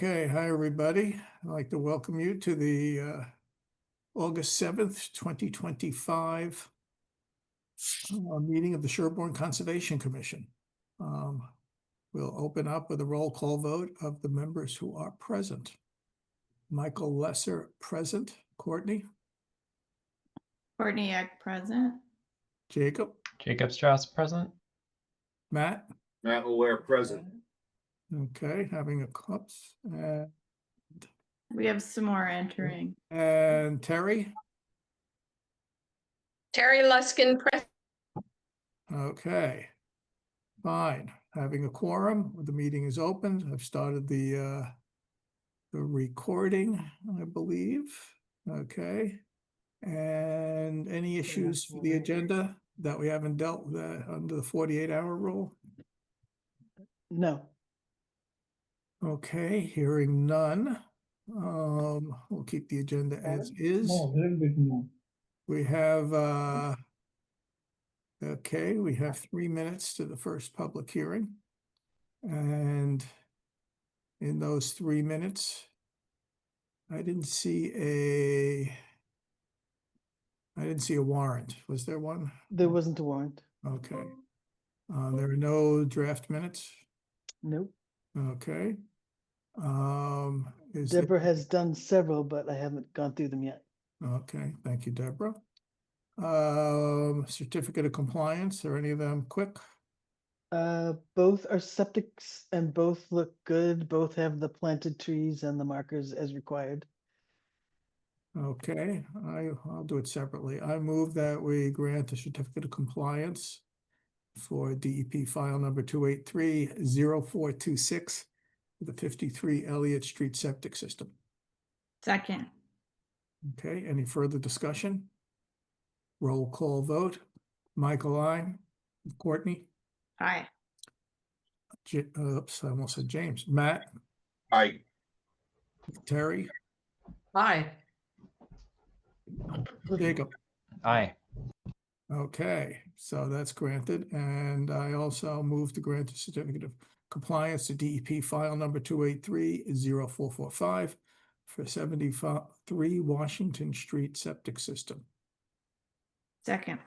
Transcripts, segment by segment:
Okay, hi, everybody. I'd like to welcome you to the August 7th, 2025 meeting of the Sherborn Conservation Commission. We'll open up with a roll call vote of the members who are present. Michael Lesser, present. Courtney? Courtney Eck, present. Jacob? Jacob Strauss, present. Matt? Matt Ware, present. Okay, having a cups. We have some more entering. And Terry? Terry Luskin, present. Okay, fine. Having a quorum, the meeting is opened. I've started the recording, I believe. Okay. And any issues for the agenda that we haven't dealt with under the 48-hour rule? No. Okay, hearing none. We'll keep the agenda as is. We have okay, we have 3 minutes to the first public hearing. And in those 3 minutes, I didn't see a warrant. Was there one? There wasn't a warrant. Okay. There are no draft minutes. Nope. Okay. Is Deborah has done several, but I haven't gone through them yet. okay, thank you, Deborah. Certificate of compliance, are any of them quick? Both are septics and both look good. Both have the planted trees and the markers as required. Okay, I'll do it separately. I move that we grant a certificate of compliance for DEP file number 283-0426, the 53 Elliott Street septic system. Second. Okay, any further discussion? Roll call vote. Michael, aye. Courtney? Aye. Oops, I almost said James. Matt? Aye. Terry? Aye. Jacob? Aye. Okay, so that's granted, and I also move to grant a certificate of compliance to DEP file number 283-0445 for 73 Washington Street septic system. Second.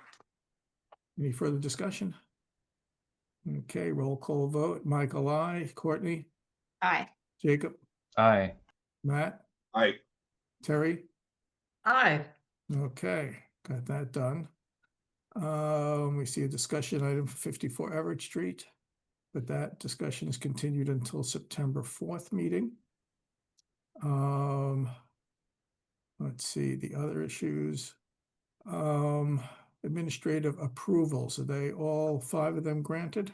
Any further discussion? Okay, roll call vote. Michael, aye. Courtney? Aye. Jacob? Aye. Matt? Aye. Terry? Aye. Okay, got that done. We see a discussion item for 54 Everett Street, but that discussion is continued until September 4th meeting. Let's see the other issues. Administrative approvals, are they all 5 of them granted?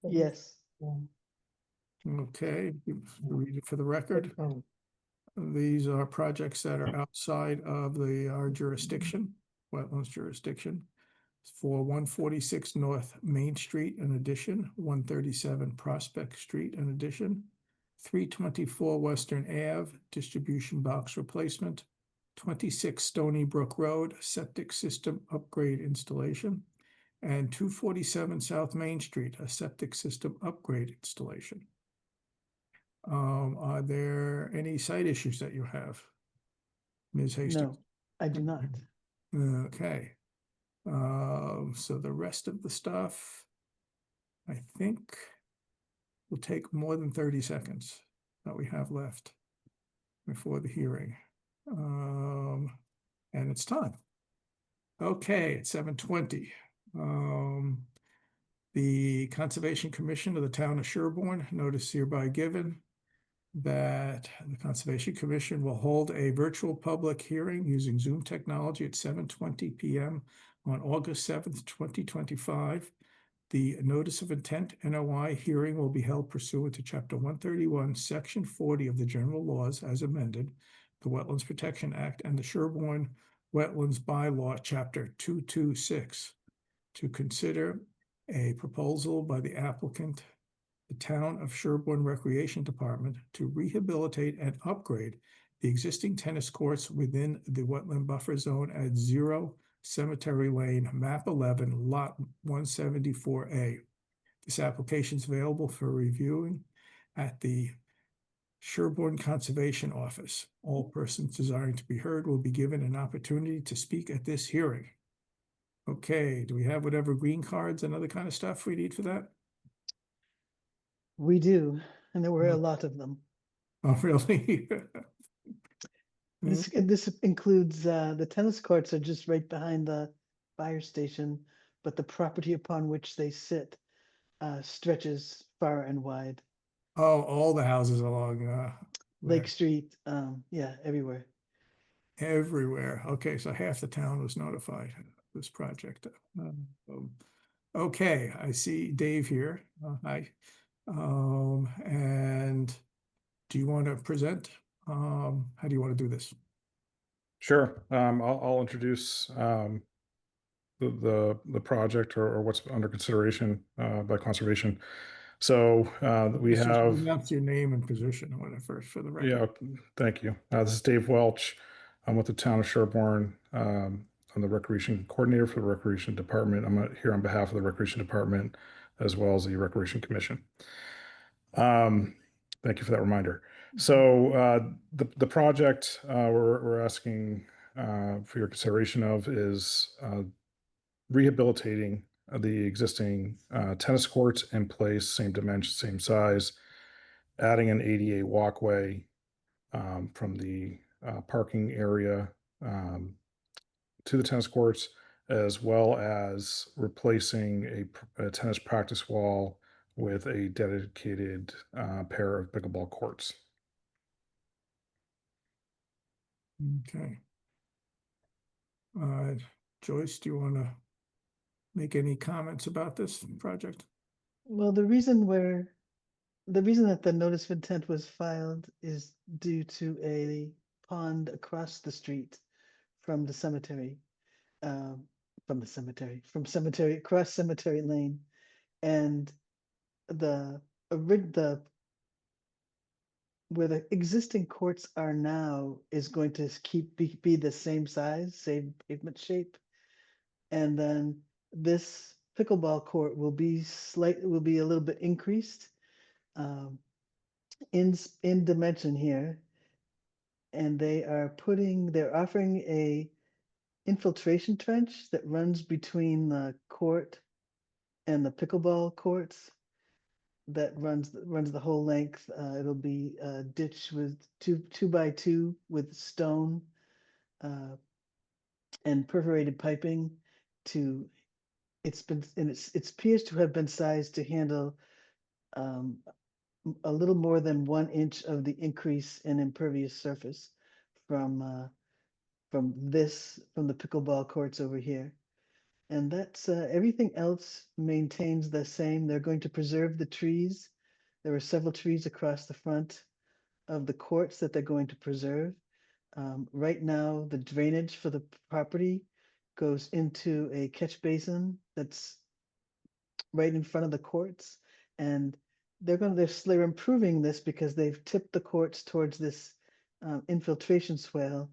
Yes. Okay, read it for the record. These are projects that are outside of our jurisdiction, wetlands jurisdiction. For 146 North Main Street in addition, 137 Prospect Street in addition, 324 Western Ave, distribution box replacement, 26 Stony Brook Road, septic system upgrade installation, and 247 South Main Street, a septic system upgrade installation. Are there any site issues that you have, Ms. Hastings? No, I do not. Okay. So the rest of the stuff, I think, will take more than 30 seconds that we have left before the hearing. And it's time. Okay, it's 7:20. The Conservation Commission of the Town of Sherborn, notice hereby given that the Conservation Commission will hold a virtual public hearing using Zoom technology at 7:20 p.m. on August 7th, 2025. The Notice of Intent NOI hearing will be held pursuant to Chapter 131, Section 40 of the General Laws as amended, the Wetlands Protection Act, and the Sherborn Wetlands Bylaw, Chapter 226, to consider a proposal by the applicant, the Town of Sherborn Recreation Department, to rehabilitate and upgrade the existing tennis courts within the wetland buffer zone at 0 Cemetery Lane, map 11, lot 174A. This application is available for reviewing at the Sherborn Conservation Office. All persons desiring to be heard will be given an opportunity to speak at this hearing. Okay, do we have whatever green cards and other kind of stuff we need for that? We do, and there were a Mm. lot of them. Oh, really? This includes, the tennis courts are just right behind the fire station, but the property upon which they sit stretches far and wide. Oh, all the houses along, Lake Street, yeah, everywhere. everywhere. Okay, so half the town was notified of this project. Okay, I see Dave here. Hi. And do you want to present? How do you want to do this? Sure. I'll introduce the project or what's under consideration by conservation. So we Just have, announce your name and position or whatever for the record. yeah, thank you. This is Dave Welch. I'm with the town of Sherborn. I'm the recreation coordinator for the Recreation Department. I'm here on behalf of the Recreation Department as well as the Recreation Commission. Thank you for that reminder. So the project we're asking for your consideration of is rehabilitating the existing tennis courts in place, same dimension, same size, adding an ADA walkway from the parking area to the tennis courts, as well as replacing a tennis practice wall with a dedicated pair of pickleball courts. Okay. Joyce, do you want to make any comments about this project? Well, the reason that the notice of intent was filed is due to a pond across the street from the cemetery. From cemetery across Cemetery Lane, and the where the existing courts are now is going to be the same size, same pavement shape, and then this pickleball court will be a little bit increased in dimension here, and they're offering a infiltration trench that runs between the court and the pickleball courts that runs the whole length. It'll be a ditch with two by two with stone and perforated piping to it appears to have been sized to handle a little more than 1 inch of the increase in impervious surface from the pickleball courts over here. And that's everything else maintains the same. They're going to preserve the trees. There are several trees across the front of the courts that they're going to preserve. Right now, the drainage for the property goes into a catch basin that's right in front of the courts, and they're improving this because they've tipped the courts towards this infiltration swale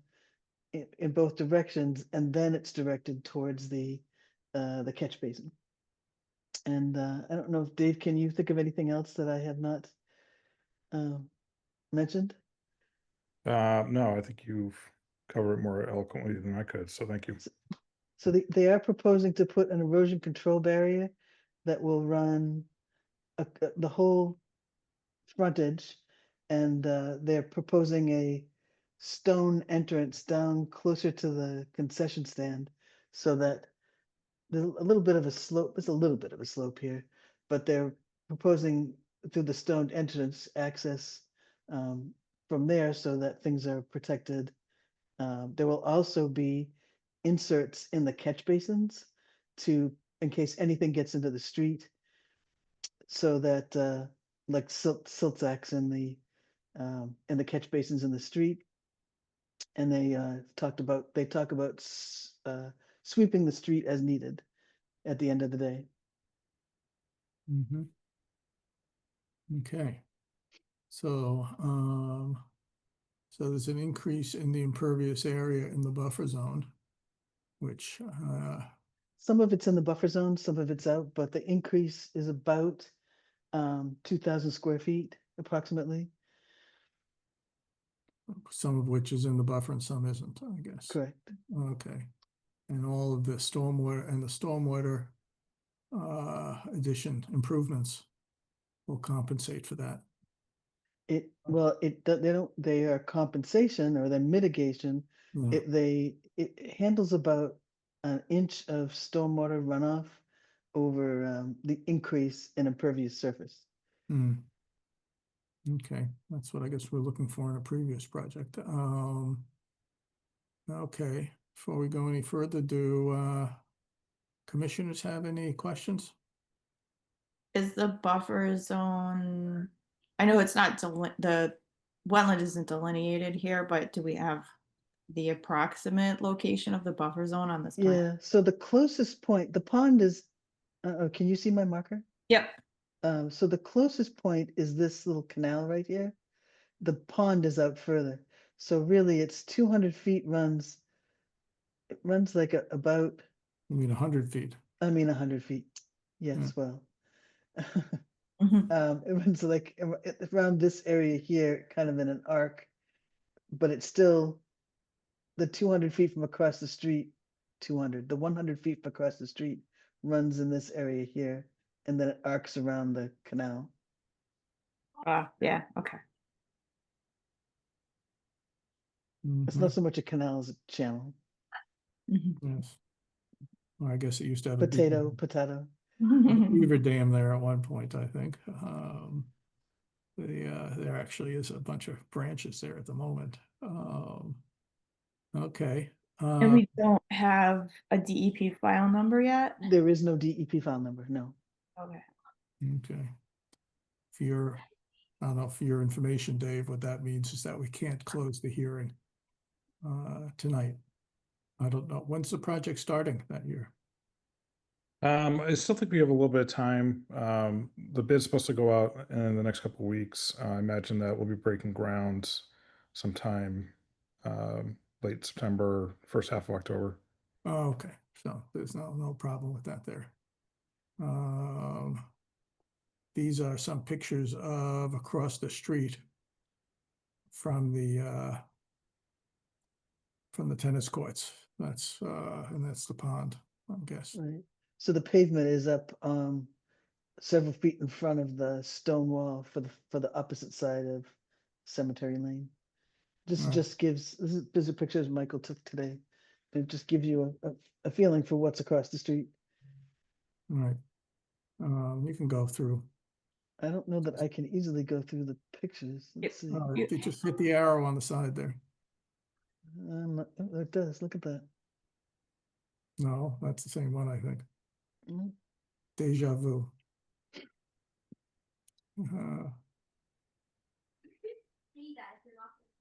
in both directions, and then it's directed towards the catch basin. And I don't know if Dave, can you think of anything else that I have not mentioned? No, I think you've covered it more eloquently than I could, so thank you. So they are proposing to put an erosion control barrier that will run the whole frontage, and they're proposing a stone entrance down closer to the concession stand, so that there's a little bit of a slope. There's a little bit of a slope here, but they're proposing through the stone entrance access from there so that things are protected. There will also be inserts in the catch basins in case anything gets into the street, so that like silt sacks in the catch basins in the street. And they talk about sweeping the street as needed at the end of the day. Mhm. Okay. So, so there's an increase in the impervious area in the buffer zone, which, Some of it's in the buffer zone, some of it's out, but the increase is about 2,000 square feet approximately. some of which is in the buffer and some isn't, I guess. Correct. Okay. And all of the stormwater addition improvements will compensate for that. They are compensation or their mitigation. Yeah. It handles about an inch of stormwater runoff over the increase in impervious surface. Hmm. Okay, that's what I guess we're looking for in a previous project. Okay, before we go any further, do commissioners have any questions? Is the buffer zone, I know it's not, the wetland isn't delineated here, but do we have the approximate location of the buffer zone on this plan? Yeah, so the closest point, the pond is, can you see my marker? Yep. So the closest point is this little canal right here. The pond is out further. So really it's 200 feet it runs like about, I mean, 100 feet. 100 feet. Yes, Hmm. well. Mhm. It runs like around this area here, kind of in an arc, but it's still the 200 feet from across the street, the 100 feet from across the street runs in this area here, and then it arcs around the canal. Yeah, okay. It's Mhm, not so much a canal as a channel. Mhm. yes. Well, I guess it used to have Potato, a potato. beaver dam there at one point, I think. There actually is a bunch of branches there at the moment. Okay. And we don't have a DEP file number yet? There is no DEP file number, no. Okay. Okay. I don't know, for your information, Dave, what that means is that we can't close the hearing tonight. I don't know, when's the project starting that year? I still think we have a little bit of time. The bid's supposed to go out in the next couple of weeks. I imagine that we'll be breaking ground sometime late September, first half of October. Oh, okay, so there's no problem with that there. These are some pictures of across the street from the tennis courts. That's and that's the pond, I guess. Right. So the pavement is up several feet in front of the stone wall for the opposite side of Cemetery Lane. Right. Just gives, these are pictures Michael took today. It just gives you a feeling for what's across the street. Right. You can go through. I don't know that I can easily go through the pictures. Let's see. You just hit the arrow on the side there. Oh, it does, look at that. No, that's the same one, I think. Mm, Deja vu.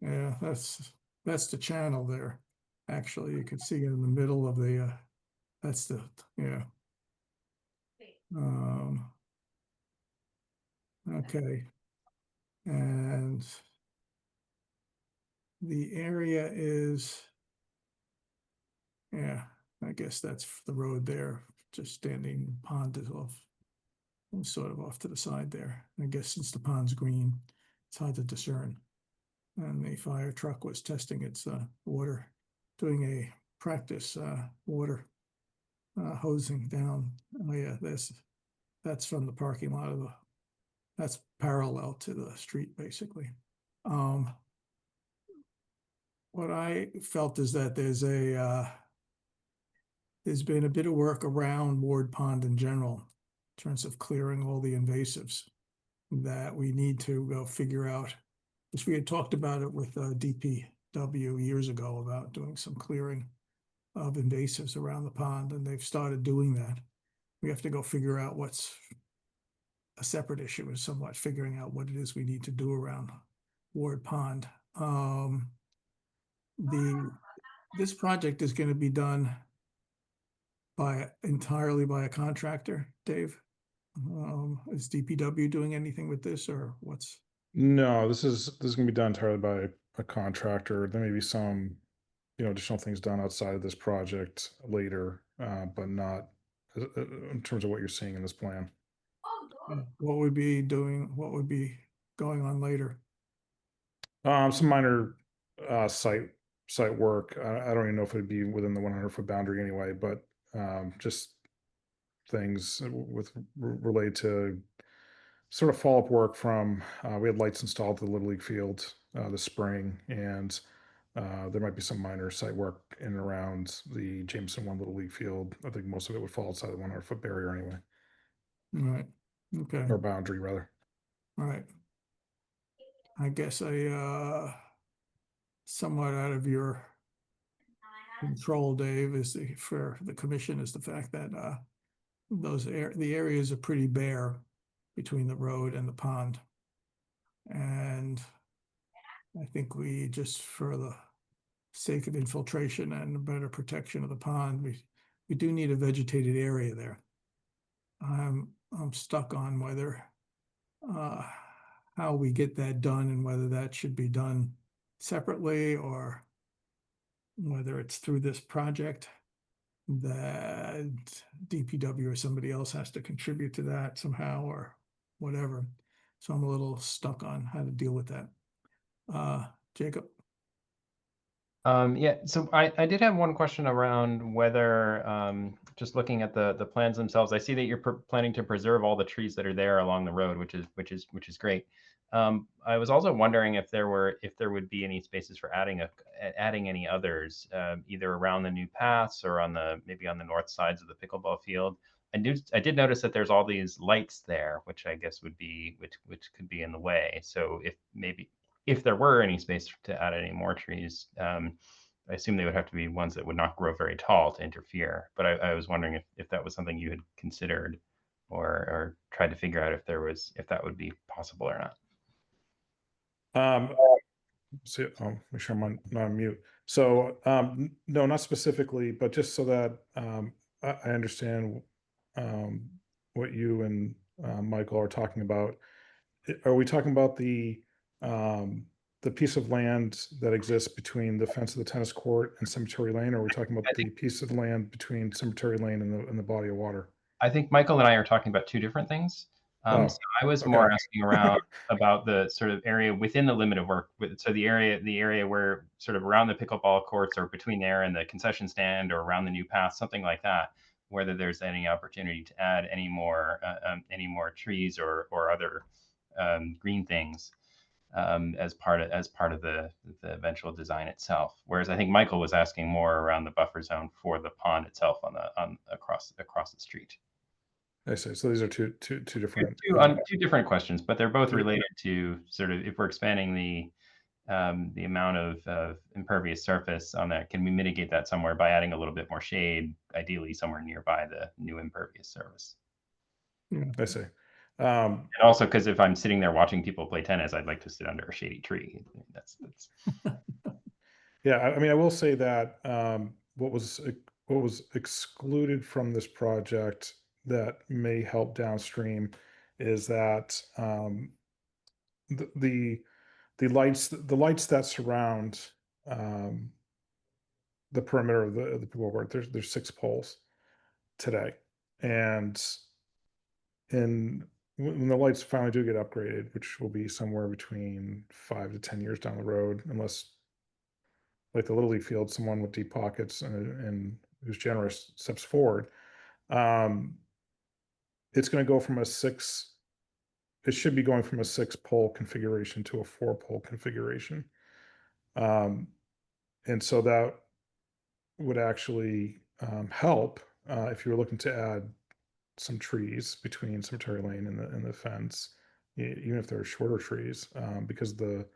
Yeah, that's the channel there. Actually, you can see it in the middle of the, that's the, yeah. Okay. And the area is, yeah, I guess that's the road there, just standing, pond is off, sort of off to the side there. I guess since the pond's green, it's hard to discern. And the fire truck was testing its water, doing a practice water hosing down. Oh yeah, that's from the parking lot of that's parallel to the street basically. What I felt is that there's been a bit of work around Ward Pond in general, in terms of clearing all the invasives that we need to go figure out. Because we had talked about it with DPW years ago about doing some clearing of invasives around the pond, and they've started doing that. We have to go figure out what's a separate issue, is somewhat figuring out what it is we need to do around Ward Pond. This project is going to be done entirely by a contractor, Dave. Is DPW doing anything with this, or what's? No, this is gonna be done entirely by a contractor. There may be some, additional things done outside of this project later, but not in terms of what you're seeing in this plan. What would be going on later? Some minor site work. I don't even know if it'd be within the 100-foot boundary anyway, but just things related to sort of follow-up work from, we had lights installed at the Little League field this spring, and there might be some minor site work in and around the Jameson 1 Little League field. I think most of it would fall outside the 100-foot barrier anyway, Right, okay, or boundary rather. all right. I guess somewhat out of your control, Dave, is for the commission is the fact that the areas are pretty bare between the road and the pond. And I think we just, for the sake of infiltration and better protection of the pond, we do need a vegetated area there. I'm stuck on whether how we get that done and whether that should be done separately or whether it's through this project that DPW or somebody else has to contribute to that somehow or whatever. So I'm a little stuck on how to deal with that. Jacob? Yeah, so I did have one question around whether, just looking at the plans themselves, I see that you're planning to preserve all the trees that are there along the road, which is great. I was also wondering if there would be any spaces for adding any others, either around the new paths or maybe on the north sides of the pickleball field. I did notice that there's all these lights there, which I guess would be which could be in the way. So if there were any space to add any more trees, I assume they would have to be ones that would not grow very tall to interfere. But I was wondering if that was something you had considered or tried to figure out if that would be possible or not. Make sure I'm not on mute. So no, not specifically, but just so that I understand what you and Michael are talking about. Are we talking about the piece of land that exists between the fence of the tennis court and Cemetery Lane, or are we talking about the piece of land between Cemetery Lane and the body of water? I think Michael and I are talking about two different things. So I was more asking around about the sort of area within the limit of work. So the area where sort of around the pickleball courts or between there and the concession stand or around the new path, something like that, whether there's any opportunity to add any more trees or other green things as part of the eventual design itself. Whereas I think Michael was asking more around the buffer zone for the pond itself across the street. I see. So these are two different. Two different questions, but they're both related to sort of if we're expanding the amount of impervious surface on that, can we mitigate that somewhere by adding a little bit more shade, ideally somewhere nearby the new impervious surface? Yeah. I see. And also, because if I'm sitting there watching people play tennis, I'd like to sit under a shady tree. That's Yeah, I mean, I will say that what was excluded from this project that may help downstream is that the lights that surround the perimeter of the people work, there's 6 poles today, and when the lights finally do get upgraded, which will be somewhere between 5 to 10 years down the road, unless like the Little League field, someone with deep pockets and who's generous steps forward. It's going to go from it should be going from a 6-pole configuration to a 4-pole configuration. And so that would actually help if you were looking to add some trees between Cemetery Lane and the fence, even if they're shorter trees, because the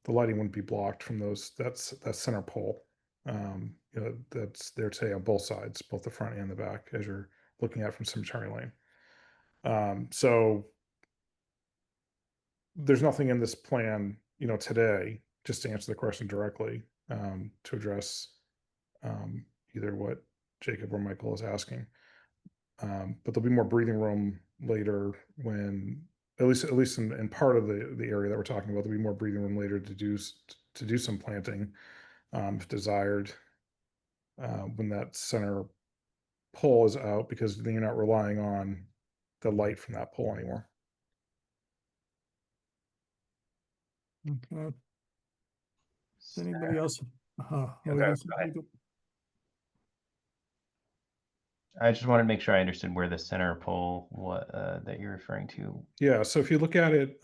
lighting wouldn't be blocked from that center pole. That's there today on both sides, both the front and the back, as you're looking at from Cemetery Lane. So there's nothing in this plan, today, just to answer the question directly, to address either what Jacob or Michael is asking. But there'll be more breathing room later when, at least in part of the area that we're talking about, there'll be more breathing room later to do some planting, if desired, when that center pole is out, because then you're not relying on the light from that pole anymore. Okay. Does anybody else? go ahead. I just wanted to make sure I understood where the center pole that you're referring to. Yeah, so if you look at it,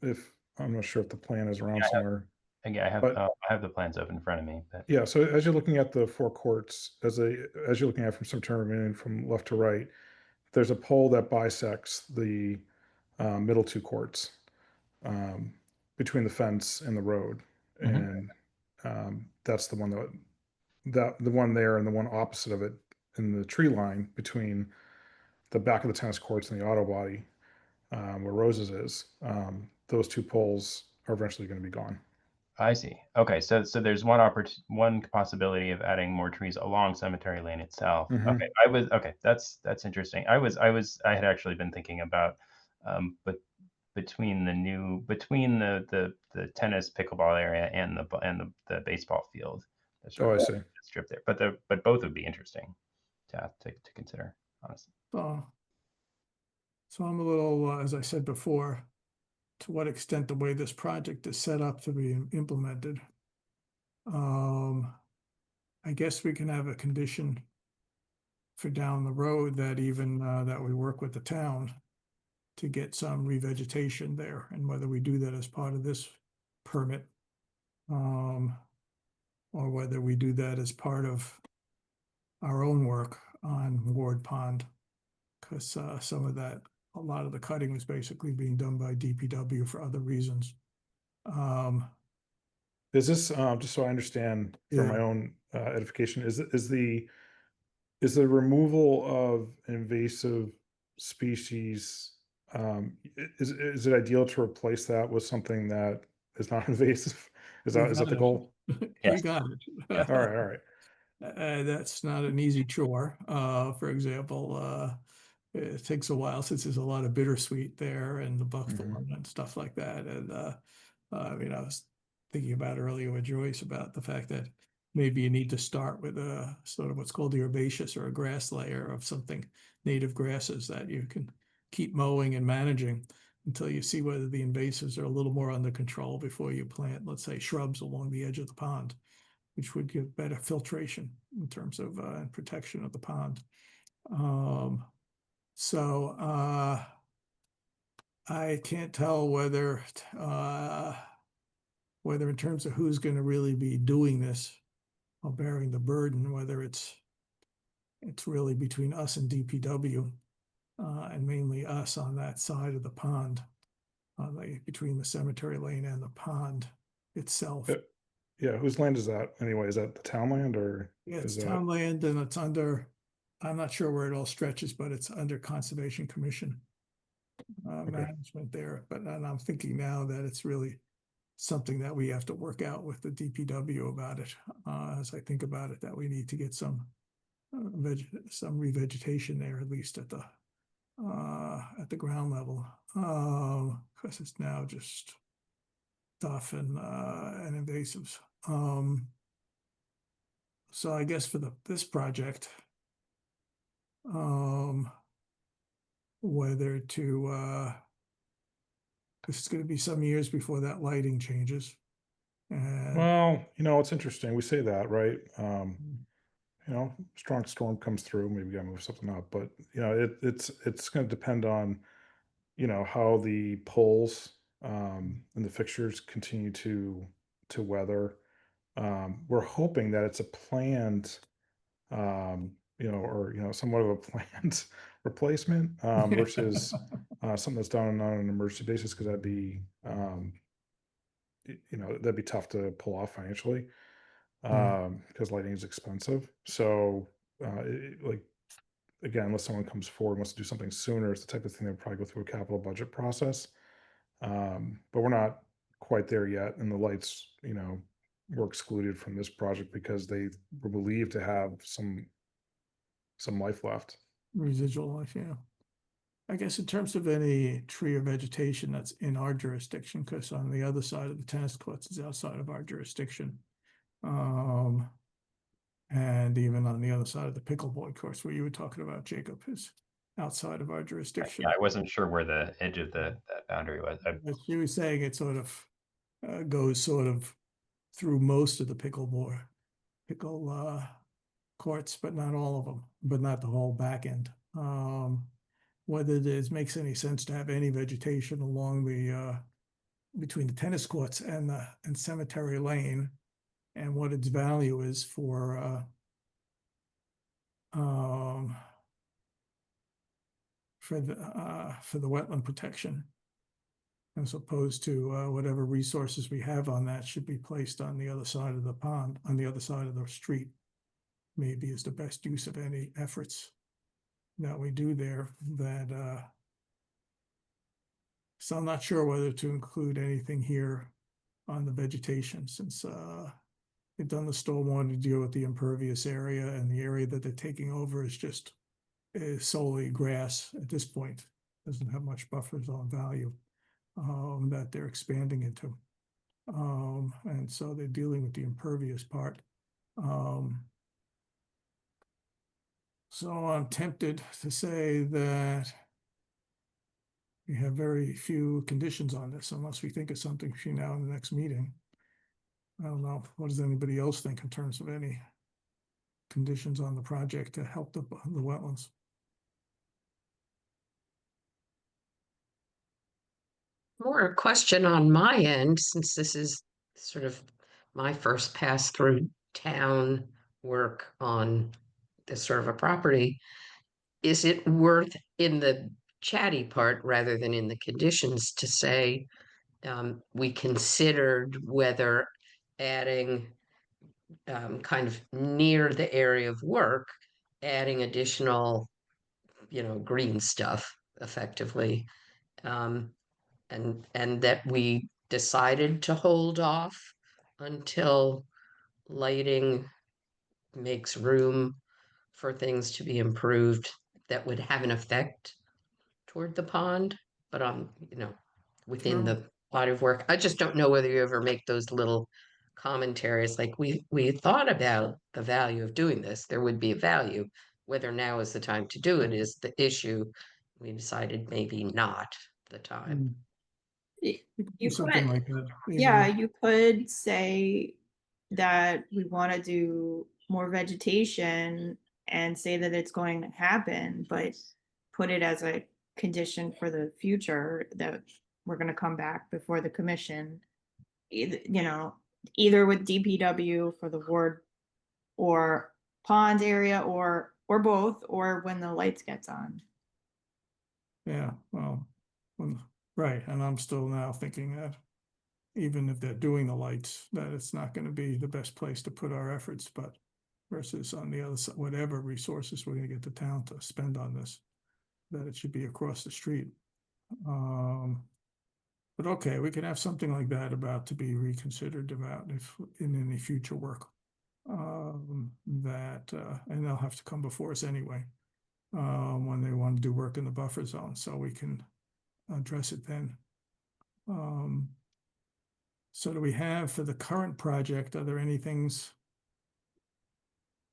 if I'm not sure if the plan is around somewhere. Again, But- I have the plans open in front of me. But Yeah, so as you're looking at the four courts, as you're looking at from center in from left to right, there's a pole that bisects the middle two courts between the fence and the road, Mhm. and that's the one the one there and the one opposite of it in the tree line between the back of the tennis courts and the auto body, where Roses is. Those two poles are eventually going to be gone. I see. Okay, so there's one possibility of adding more trees along Cemetery Lane itself. Mhm. Okay. That's interesting. I had actually been thinking about, but between the tennis pickleball area and the baseball field. That's Oh, I see. strip there. But both would be interesting to consider, honestly. So I'm a little, as I said before, to what extent the way this project is set up to be implemented. I guess we can have a condition for down the road that even that we work with the town to get some revegetation there, and whether we do that as part of this permit, or whether we do that as part of our own work on Ward Pond, because some of that, a lot of the cutting was basically being done by DPW for other reasons. Is this just so I understand for my Yeah. own edification? Is the removal of invasive species, is it ideal to replace that with something that is not invasive? Is that the goal? You Yes. got it. All right. That's not an easy chore. For example, it takes a while since there's a lot of bittersweet there and the buckthorn and stuff like that. And I mean, I was thinking about earlier with Joyce about the fact that maybe you need to start with a sort of what's called the herbaceous or a grass layer of something, native grasses that you can keep mowing and managing until you see whether the invasives are a little more under control before you plant, let's say, shrubs along the edge of the pond, which would give better filtration in terms of protection of the pond. So I can't tell whether in terms of who's going to really be doing this or bearing the burden, whether it's really between us and DPW, and mainly us on that side of the pond, between the cemetery lane and the pond itself. Yeah, whose land is that anyway? Is that the town land or It's is that town land and it's under, I'm not sure where it all stretches, but it's under Conservation Commission management there. But and I'm thinking now that it's really something that we have to work out with the DPW about it. As I think about it, that we need to get some revegetation there, at least at the ground level, because it's now just stuff and invasives. So I guess for this project, whether to it's going to be some years before that lighting changes. And well, it's interesting. We say that, right? Strong storm comes through, maybe gotta move something up, but it's going to depend on how the poles and the fixtures continue to weather. We're hoping that it's a planned somewhat of a planned replacement versus something that's done on an emergency basis, because that'd be that'd be tough to pull off financially, because lighting is expensive. So again, unless someone comes forward and wants to do something sooner, it's the type of thing that would probably go through a capital budget process. But we're not quite there yet, and the lights were excluded from this project because they were believed to have some life left. Residual life, yeah. I guess in terms of any tree or vegetation that's in our jurisdiction, because on the other side of the tennis courts is outside of our jurisdiction. And even on the other side of the pickleball course where you were talking about, Jacob, is outside of our jurisdiction. Yeah, I wasn't sure where the edge of that boundary was. As you were saying, it sort of goes sort of through most of the pickle courts, but not all of them, but not the whole back end. Whether makes any sense to have any vegetation along the between the tennis courts and Cemetery Lane, and what its value is for the wetland protection, as opposed to whatever resources we have on that should be placed on the other side of the pond, on the other side of the street, maybe is the best use of any efforts that we do there. So I'm not sure whether to include anything here on the vegetation, since they've done the stormwater to deal with the impervious area, and the area that they're taking over is solely grass at this point. Doesn't have much buffer zone value that they're expanding into. And so they're dealing with the impervious part. So I'm tempted to say that we have very few conditions on this, unless we think of something between now and the next meeting. I don't know. What does anybody else think in terms of any conditions on the project to help the wetlands? More a question on my end, since this is sort of my first pass through town work on this sort of a property. Is it worth, in the chatty part rather than in the conditions, to say we considered whether adding kind of near the area of work, adding additional, green stuff effectively. And that we decided to hold off until lighting makes room for things to be improved that would have an effect toward the pond, but within Sure. the body of work. I just don't know whether you ever make those little commentaries, like we thought about the value of doing this. There would be a value. Whether now is the time to do it is the issue. We decided maybe not the time. Do You something could, like that. yeah, you could say that we want to do more vegetation and say that it's going to happen, but put it as a condition for the future that we're going to come back before the commission, either with DPW for the ward or pond area, or both, or when the lights gets on. Yeah, well, right, and I'm still now thinking that even if they're doing the lights, that it's not gonna be the best place to put our efforts, but versus on the other side, whatever resources we're gonna get the town to spend on this, that it should be across the street. But okay, we can have something like that about to be reconsidered about if in any future work. And they'll have to come before us anyway, when they want to do work in the buffer zone, so we can address it then. So do we have, for the current project, are there any things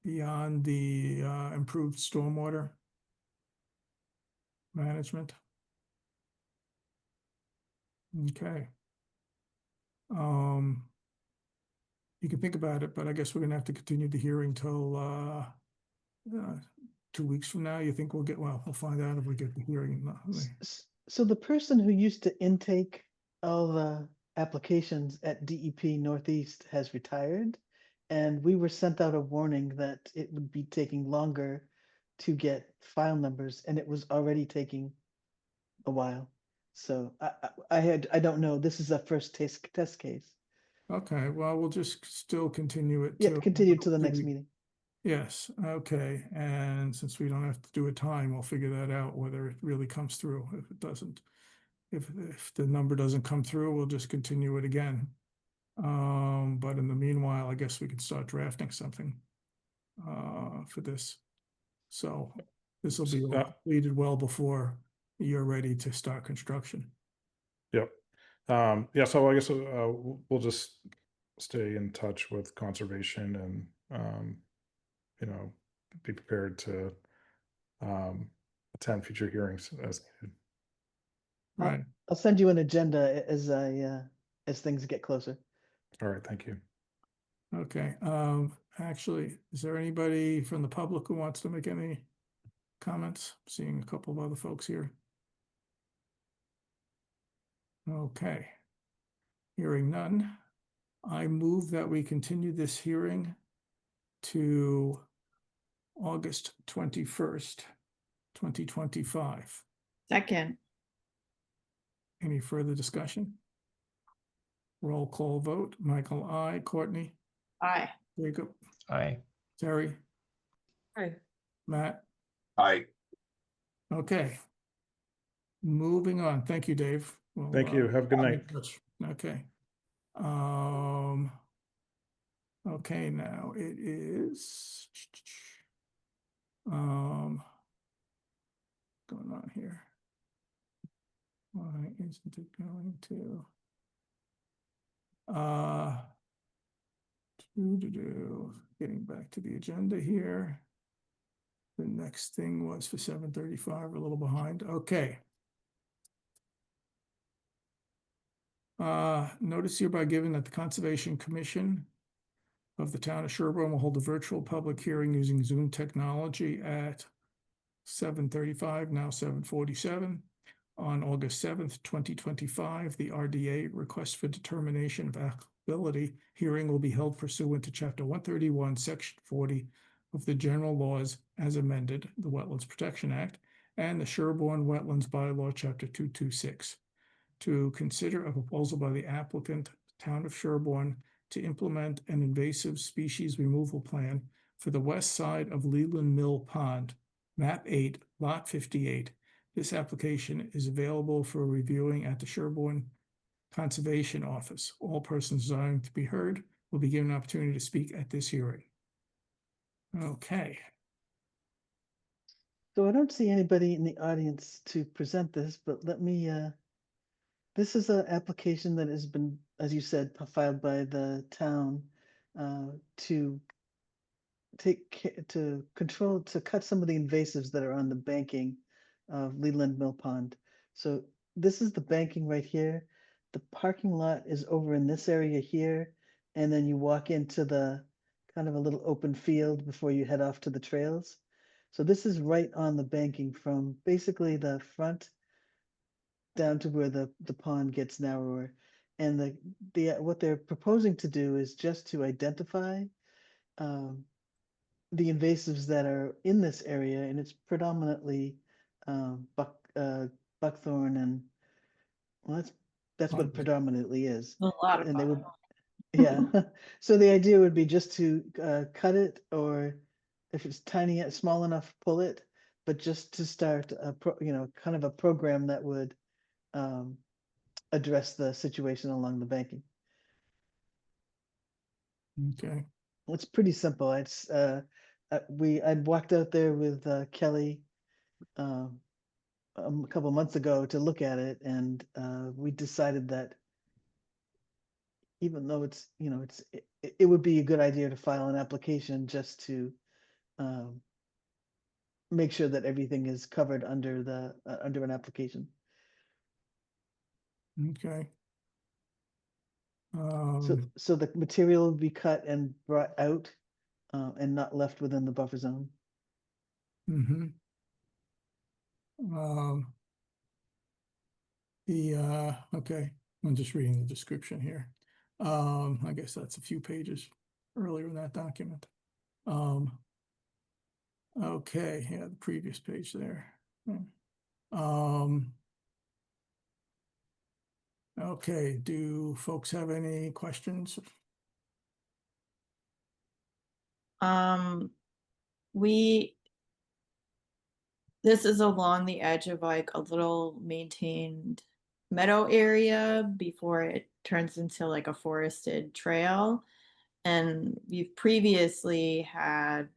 beyond the improved stormwater management? Okay. You can think about it, but I guess we're gonna have to continue the hearing till 2 weeks from now. You think we'll find out if we get the hearing. So the person who used to intake all the applications at DEP Northeast has retired, and we were sent out a warning that it would be taking longer to get file numbers, and it was already taking a while. So I don't know. This is a first test case. Okay, well, we'll just still continue it. Yeah, till- continue to the till next we- meeting. Yes, okay, and since we don't have to do a time, we'll figure that out, whether it really comes through. If it doesn't, if the number doesn't come through, we'll just continue it again. But in the meanwhile, I guess we can start drafting something for this. So this will be Yeah. completed well before you're ready to start construction. Yep. Yeah, so I guess we'll just stay in touch with conservation and be prepared to attend future hearings as needed. I'll- Right, I'll send you an agenda as things get closer. All right, thank you. Okay, actually, is there anybody from the public who wants to make any comments? Seeing a couple of other folks here. Okay. Hearing none, I move that we continue this hearing to August 21st, 2025. Second, Any further discussion? Roll call vote. Michael, I. Courtney, aye. Jacob, Aye. Terry, Right. Matt. I, Okay. Moving on. Thank you, Dave. Thank you. Have a good night. Okay. Okay, now it is going on here. Why isn't it going to getting back to the agenda here. The next thing was for 7:35, a little behind. Okay. Notice hereby given that the Conservation Commission of the town of Sherborn will hold a virtual public hearing using Zoom technology at 7:35, now 7:47. On August 7th, 2025, the RDA request for determination of applicability hearing will be held pursuant to Chapter 131, Section 40 of the General Laws as amended, the Wetlands Protection Act, and the Sherborn Wetlands Bylaw, Chapter 226, to consider a proposal by the applicant, Town of Sherborn, to implement an invasive species removal plan for the west side of Leland Mill Pond, Map 8, Lot 58. This application is available for reviewing at the Sherborn Conservation Office. All persons desiring to be heard will be given an opportunity to speak at this hearing. Okay. So I don't see anybody in the audience to present this, but let me, this is an application that has been, as you said, filed by the town to cut some of the invasives that are on the banking of Leland Mill Pond. So this is the banking right here. The parking lot is over in this area here. And then you walk into the kind of a little open field before you head off to the trails. So this is right on the banking from basically the front down to where the pond gets narrower. And what they're proposing to do is just to identify the invasives that are in this area, and it's predominantly buckthorn, and well, that's what it predominantly is. A lot of And they would, buck. yeah. So the idea would be just to cut it, or if it's tiny, small enough, pull it, but just to start kind of a program that would address the situation along the banking. Okay. Well, it's pretty simple. It's I'd walked out there with Kelly a couple months ago to look at it, and we decided that even though it's it would be a good idea to file an application just to make sure that everything is covered under the under an application. Okay. So the material would be cut and brought out and not left within the buffer zone. Mhm. Okay, I'm just reading the description here. I guess that's a few pages earlier in that document. Okay, yeah, the previous page there. Okay, do folks have any questions? This is along the edge of like a little maintained meadow area before it turns into like a forested trail. And we've previously had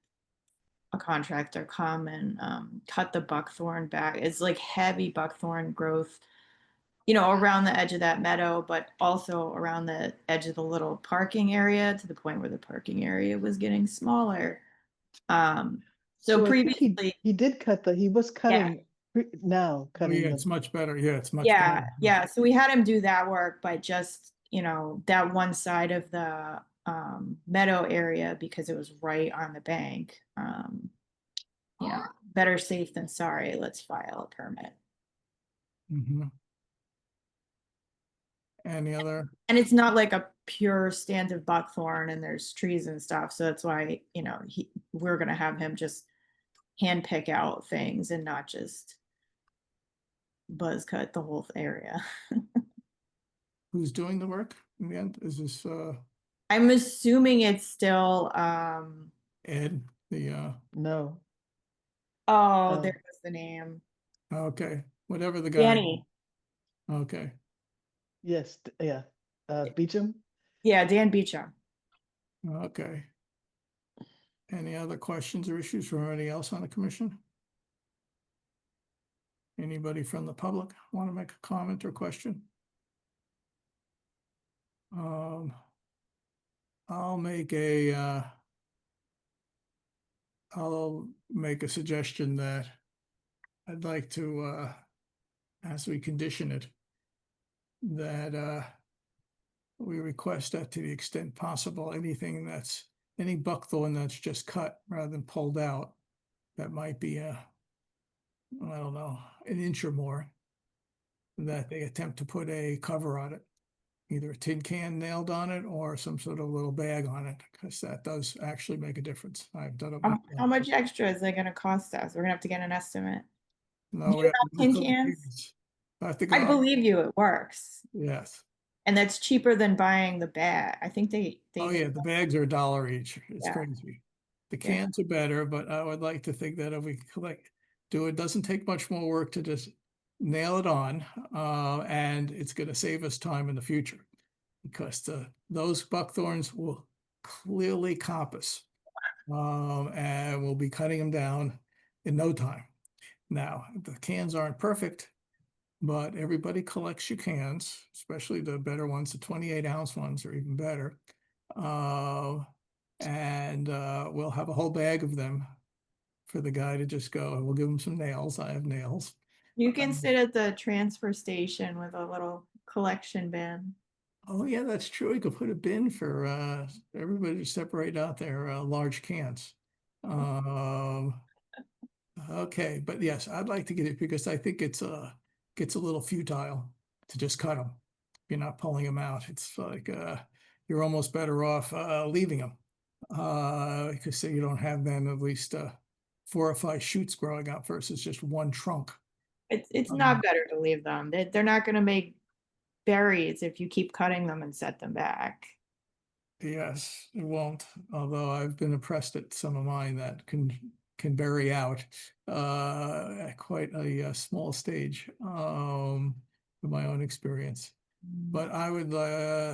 a contractor come and cut the buckthorn back. It's like heavy buckthorn growth, around the edge of that meadow, but also around the edge of the little parking area, to the point where the parking area was getting smaller. So I think previously, he did cut he was cutting now Oh, cutting yeah, the it's much better. Yeah, it's much yeah, better. yeah. So we had him do that work, but just, that one side of the meadow area because it was right on the bank. You know, better safe than sorry. Let's file a permit. Mhm. Any other, And it's not like a pure stand of buckthorn and there's trees and stuff. So that's why, you know, we're gonna have him just hand pick out things and not just buzz cut the whole area. who's doing the work in the end? Is this I'm assuming it's still Ed, No. oh, Oh. there was the name. okay, whatever the guy. Danny. Okay, Yes, yeah. Beecham? Yeah, Dan Beecham. okay. Any other questions or issues from anybody else on the commission? Anybody from the public want to make a comment or question? I'll make a suggestion that I'd like to, as we condition it, that we request that to the extent possible, any buckthorn that's just cut rather than pulled out, that might be I don't know, an inch or more, that they attempt to put a cover on it, either a tin can nailed on it or some sort of little bag on it, because that does actually make a difference. I've done it. How much extra is that gonna cost us? We're gonna have to get an estimate. No, Do we you have to have tin go to cans? cans. I have to I go, believe you, it works. yes. And that's cheaper than buying the bag. I think they Oh, yeah, the bags are $1 each. It's Yeah. crazy. The Yeah. cans are better, but I would like to think that if we it doesn't take much more work to just nail it on, and it's gonna save us time in the future. Because those buckthorns will clearly coppice. And we'll be cutting them down in no time. Now, the cans aren't perfect, but everybody collects your cans, especially the better ones, the 28-ounce ones are even better. And we'll have a whole bag of them for the guy to just go, and we'll give him some nails. I have nails. You can sit at the transfer station with a little collection bin. Oh, yeah, that's true. You could put a bin for everybody to separate out their large cans. Okay, but yes, I'd like to get it because I think it's gets a little futile to just cut them. You're not pulling them out. It's like you're almost better off leaving them because so you don't have then at least 4 or 5 shoots growing up versus just one trunk. It's not better to leave them. They're not gonna make berries if you keep cutting them and set them back. Yes, it won't, although I've been impressed at some of mine that can bury out at quite a small stage in my own experience. But I would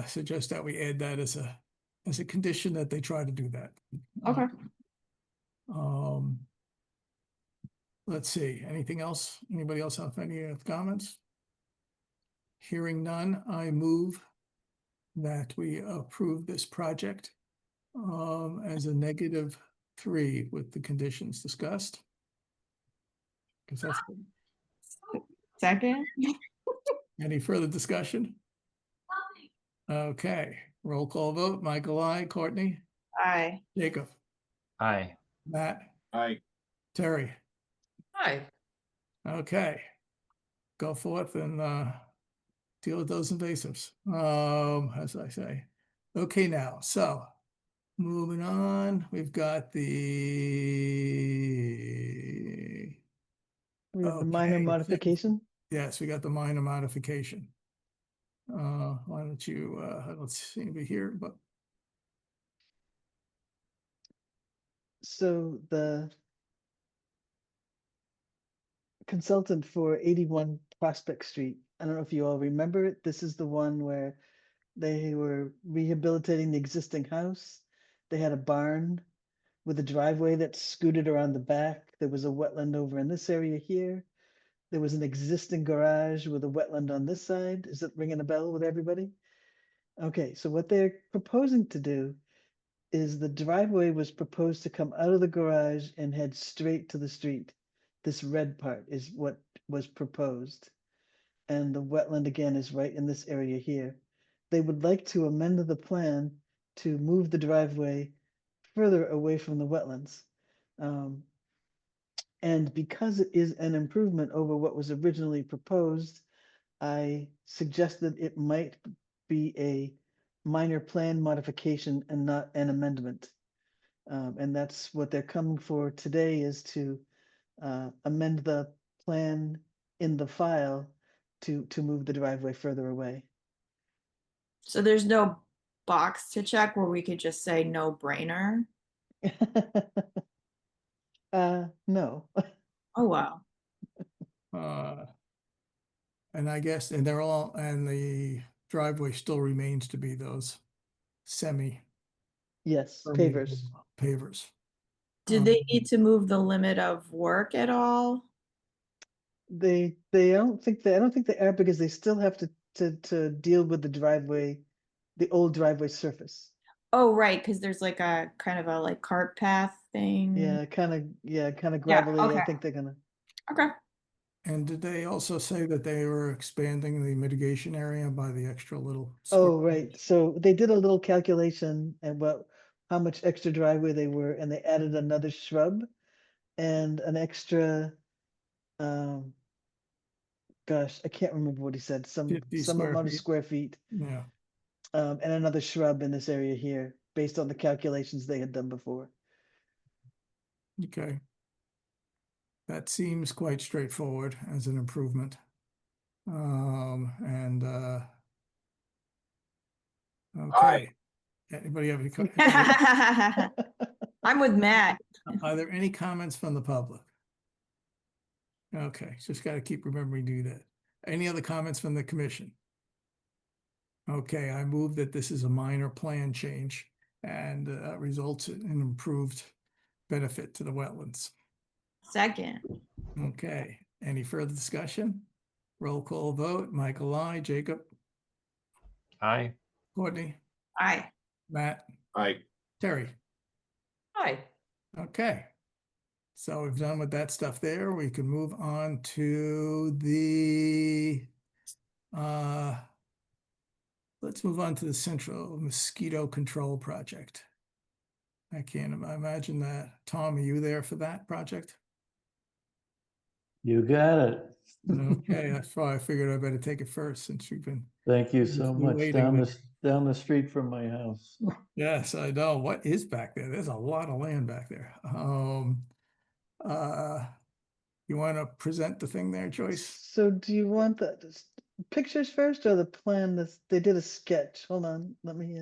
suggest that we add that as a condition that they try to do that. Okay. Um, let's see, anything else? Anybody else have any comments? Hearing none, I move that we approve this project as a -3 with the conditions discussed. Because that's, Second? any further discussion? Okay, roll call vote, Michael, I, Courtney, Aye. Jacob, Aye. Matt, Aye. Terry. Hi. Okay. Go forth and deal with those invasives, as I say. Okay, now, so moving on, we've got We have the minor Okay, modification. yes, we got the minor modification. Why don't you, let's see over here, but So the consultant for 81 Prospect Street, I don't know if you all remember it. This is the one where they were rehabilitating the existing house. They had a barn with a driveway that scooted around the back. There was a wetland over in this area here. There was an existing garage with a wetland on this side. Is it ringing a bell with everybody? Okay, so what they're proposing to do is the driveway was proposed to come out of the garage and head straight to the street. This red part is what was proposed. And the wetland again is right in this area here. They would like to amend the plan to move the driveway further away from the wetlands. And because it is an improvement over what was originally proposed, I suggested it might be a minor plan modification and not an amendment. And that's what they're coming for today, is to amend the plan in the file to move the driveway further away. So there's no box to check where we could just say no brainer? No. Oh, wow. And I guess, and they're all, and the driveway still remains to be those semi Yes, pavers. pavers. Did they need to move the limit of work at all? They I don't think they are, because they still have to deal with the driveway, the old driveway surface. Oh, right, because there's like a kind of a like cart path thing. Yeah, kind of Yeah, gravelly. okay. I think they're gonna. Okay. And did they also say that they were expanding the mitigation area by the extra little? Oh, square right. footage? So they did a little calculation and how much extra driveway they were, and they added another shrub and an extra, gosh, I can't remember what he said, 50 some square amount of feet. square feet, Yeah, and another shrub in this area here, based on the calculations they had done before. okay. That seems quite straightforward as an improvement. And okay. Anybody have any? I'm with Matt. Are there any comments from the public? Okay, just got to keep remembering to do that. Any other comments from the commission? Okay, I move that this is a minor plan change and results in improved benefit to the wetlands. Second. Okay, any further discussion? Roll call vote. Michael, I, Jacob, Aye. Courtney, Aye. Matt, Aye. Terry. Hi. Okay. So we've done with that stuff there. We can move on to the let's move on to the central mosquito control project. I can't imagine that. Tom, are you there for that project? You got it. Okay, that's why I figured I better take it first since you've been. Thank you so You're much. waiting Down the street from my house. Yes, I know. What is back there? There's a lot of land back there. You want to present the thing there, Joyce? So do you want the pictures first or the plan? They did a sketch. Hold on, let me.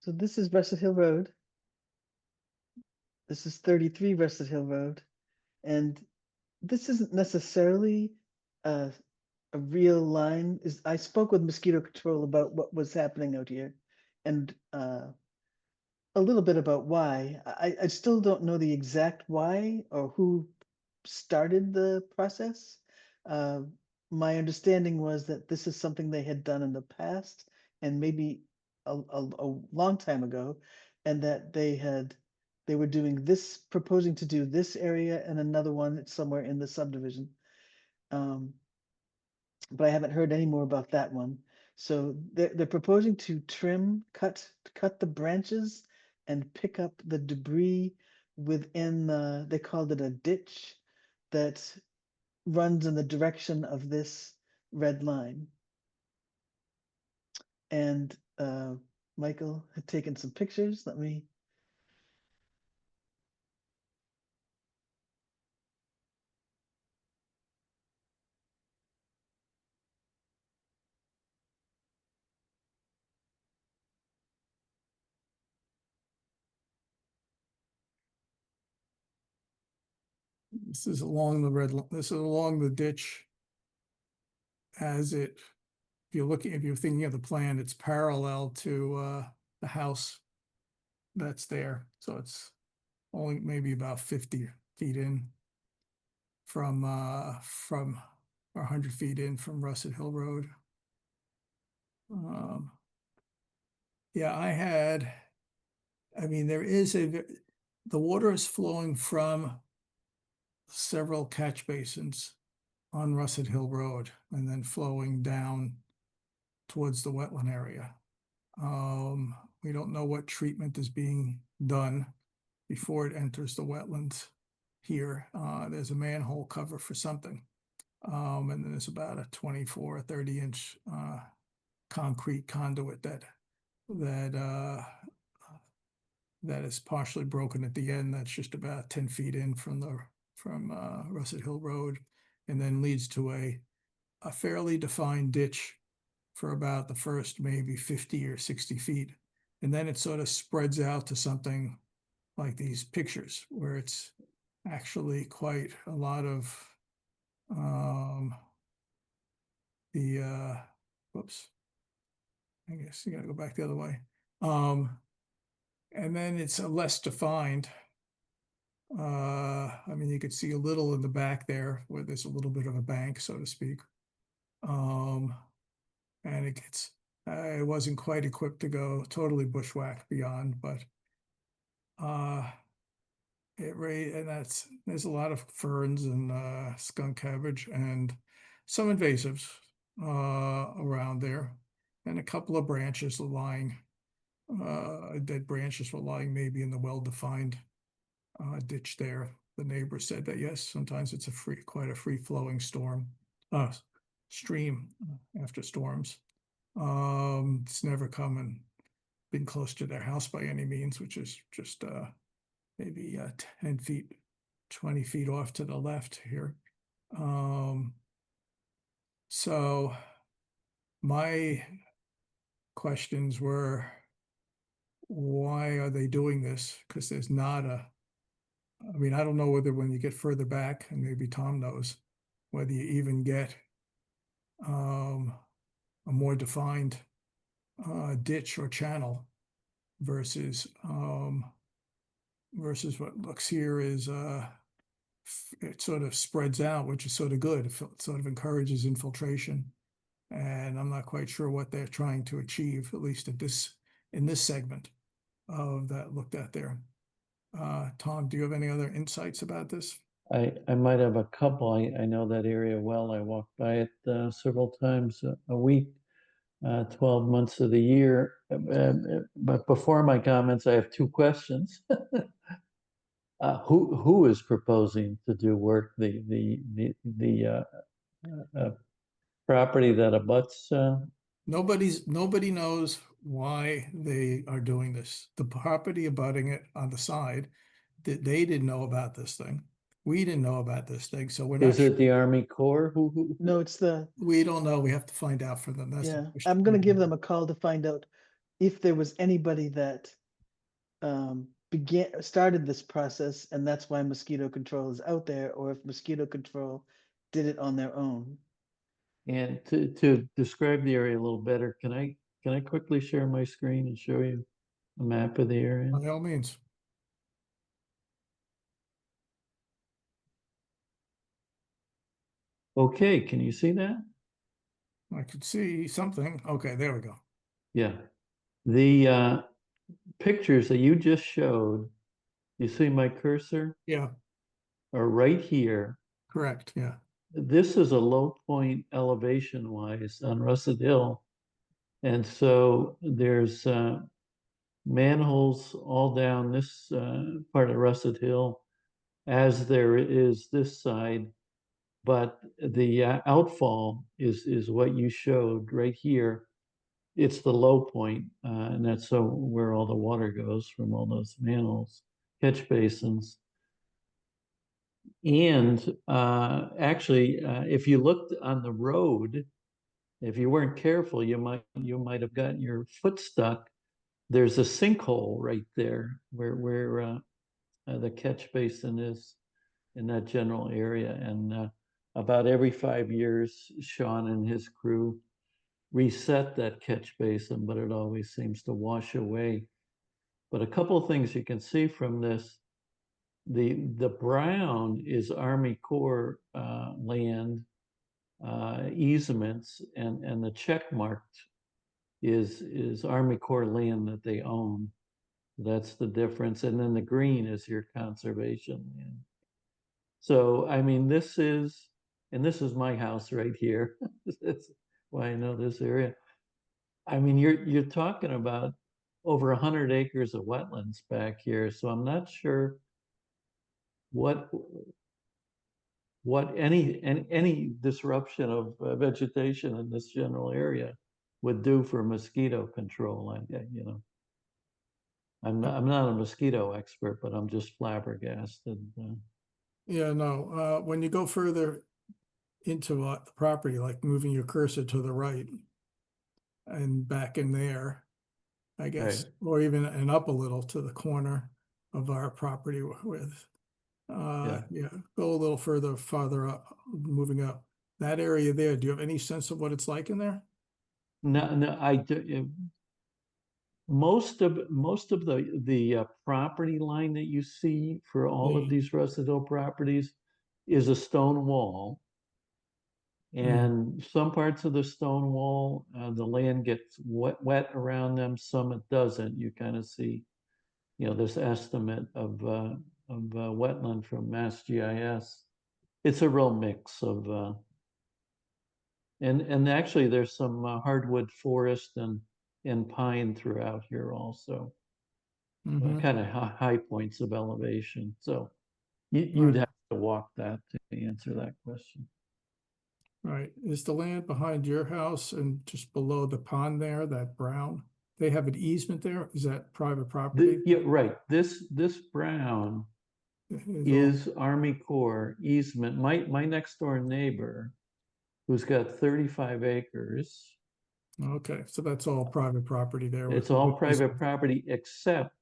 So this is Russet Hill Road. This is 33 Russet Hill Road. And this isn't necessarily a real line. I spoke with mosquito control about what was happening out here, and a little bit about why. I still don't know the exact why or who started the process. My understanding was that this is something they had done in the past, and maybe a long time ago, and that they were doing this, proposing to do this area and another one somewhere in the subdivision. But I haven't heard any more about that one. So they're proposing to cut the branches and pick up the debris within they called it a ditch that runs in the direction of this red line. And Michael had taken some pictures. Let me. This is along this is along the ditch. If you're thinking of the plan, it's parallel to the house that's there. So it's only maybe about 50 feet in. from 100 feet in from Russet Hill Road. Yeah, I mean, the water is flowing from several catch basins on Russet Hill Road and then flowing down towards the wetland area. We don't know what treatment is being done before it enters the wetlands here. There's a manhole cover for something. And then there's about a 24 or 30-inch concrete conduit that is partially broken at the end. That's just about 10 feet in from Russet Hill Road, and then leads to a fairly defined ditch for about the first maybe 50 or 60 feet. And then it sort of spreads out to something like these pictures where it's actually quite a lot of whoops. I guess you gotta go back the other way. And then it's less defined. I mean, you could see a little in the back there where there's a little bit of a bank, so to speak. And it wasn't quite equipped to go totally bushwhack beyond, but there's a lot of ferns and skunk cabbage and some invasives around there, and a couple of branches lying, dead branches were lying maybe in the well-defined ditch there. The neighbor said that yes, sometimes it's quite a free-flowing stream after storms. It's never been close to their house by any means, which is just maybe 10 feet, 20 feet off to the left here. So my questions were, why are they doing this? Because there's not I mean, I don't know whether when you get further back, and maybe Tom knows, whether you even get a more defined ditch or channel versus what looks here is it sort of spreads out, which is sort of good. It sort of encourages infiltration, and I'm not quite sure what they're trying to achieve, at least in this segment of that looked at there. Tom, do you have any other insights about this? I might have a couple. I know that area well. I walk by it several times a week, 12 months of the year. But before my comments, I have two questions. Who is proposing to do work? The property that abuts? Nobody knows why they are doing this. The property abutting it on the side, they didn't know about this thing. We didn't know about this thing, so we're not. Is it the Army Corps? Who? No, it's We don't know. We have to find out from them. That's the yeah, question. I'm gonna give them a call to find out if there was anybody that started this process, and that's why mosquito control is out there, or if mosquito control did it on their own. And to describe the area a little better, can I quickly share my screen and show you a map of the area? By all means. Okay, can you see that? I could see something. Okay, there we go. Yeah. The pictures that you just showed, you see my cursor? Yeah, Are right here. correct. Yeah. This is a low point elevation wise on Russet Hill. And so there's manholes all down this part of Russet Hill, as there is this side. But the outfall is what you showed right here. It's the low point, and that's so where all the water goes from all those manholes, catch basins. And actually, if you looked on the road, if you weren't careful, you might have gotten your foot stuck. There's a sinkhole right there where the catch basin is in that general area. And about every 5 years, Sean and his crew reset that catch basin, but it always seems to wash away. But a couple of things you can see from this. the brown is Army Corps land easements, and the check marked is Army Corps land that they own. That's the difference. And then the green is your conservation land. So, I mean, this is my house right here. That's why I know this area. I mean, you're talking about over 100 acres of wetlands back here. So I'm not sure what any disruption of vegetation in this general area would do for mosquito control. You know, I'm not a mosquito expert, but I'm just flabbergasted. Yeah, no, when you go further into the property, like moving your cursor to the right and back in there, I guess, Right. or even and up a little to the corner of our property with, Yeah. yeah, go a little farther up, moving up. That area there, do you have any sense of what it's like in there? No, I do. Most of the property line that you see for all of Yeah. these residential properties is a stone wall. And some parts of the stone wall, the land gets wet around them, some it doesn't. You kind of see, you know, this estimate of wetland from Mass GIS. It's a real mix of, and actually there's some hardwood forest and pine throughout here also. Mhm. Kind of high points of elevation. So you'd Right. have to walk that to answer that question. Right, is the land behind your house and just below the pond there, that brown? They have an easement there, is that private property? Yeah, right. This brown Is all- is Army Corps easement. My next door neighbor, who's got 35 acres, Okay, so that's all private property there. it's with all easement. private property except